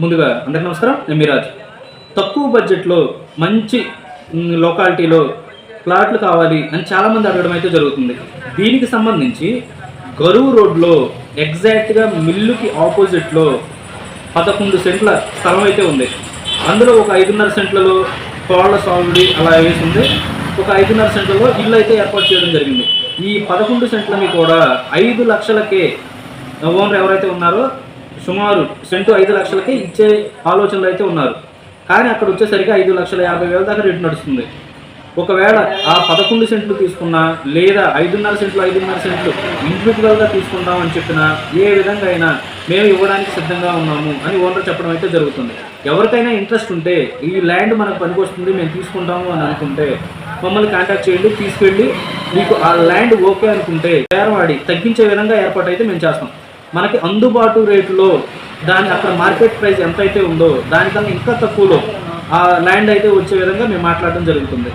ముందుగా అందరికీ నమస్కారం. నేను మీరాజ్. తక్కువ బడ్జెట్లో మంచి లొకాలిటీలో ప్లాట్లు కావాలి అని చాలామంది అడగడం అయితే జరుగుతుంది. దీనికి సంబంధించి గరువు రోడ్లో ఎగ్జాక్ట్గా మిల్లుకి ఆపోజిట్లో 11 సెంట్ల స్థలం అయితే ఉంది. అందులో ఒక 5.5 సెంట్లలో కోళ్ల సాగుడి అలా వేసి ఉంది. ఒక 5.5 సెంట్లలో ఇల్లు అయితే ఏర్పాటు చేయడం జరిగింది. ఈ 11 సెంట్లని కూడా 5 లక్షలకే ఓనర్ ఎవరైతే ఉన్నారో సుమారు సెంటు 5 లక్షలకి ఇచ్చే ఆలోచనలు అయితే ఉన్నారు. కానీ అక్కడ వచ్చేసరికి 5,50,000 దాకా రేటు నడుస్తుంది. ఒకవేళ ఆ 11 సెంట్లు తీసుకున్నా లేదా 5.5 సెంట్లు ఇండివిజువల్గా తీసుకుంటామని చెప్పినా ఏ విధంగా అయినా మేము ఇవ్వడానికి సిద్ధంగా ఉన్నాము అని ఓనర్ చెప్పడం అయితే జరుగుతుంది. ఎవరికైనా ఇంట్రెస్ట్ ఉంటే ఈ ల్యాండ్ మనకు పనికొస్తుంది మేము తీసుకుంటాము అని అనుకుంటే మమ్మల్ని కాంటాక్ట్ చేయండి. తీసుకెళ్ళి మీకు ఆ ల్యాండ్ ఓకే అనుకుంటే పేరవాడి తగ్గించే విధంగా ఏర్పాటు అయితే మేము చేస్తాం. మనకి అందుబాటు రేటులో దాని అక్కడ మార్కెట్ ప్రైస్ ఎంత అయితే ఉందో దానికన్నా ఇంకా తక్కువలో ఆ ల్యాండ్ అయితే వచ్చే విధంగా మేము మాట్లాడడం జరుగుతుంది.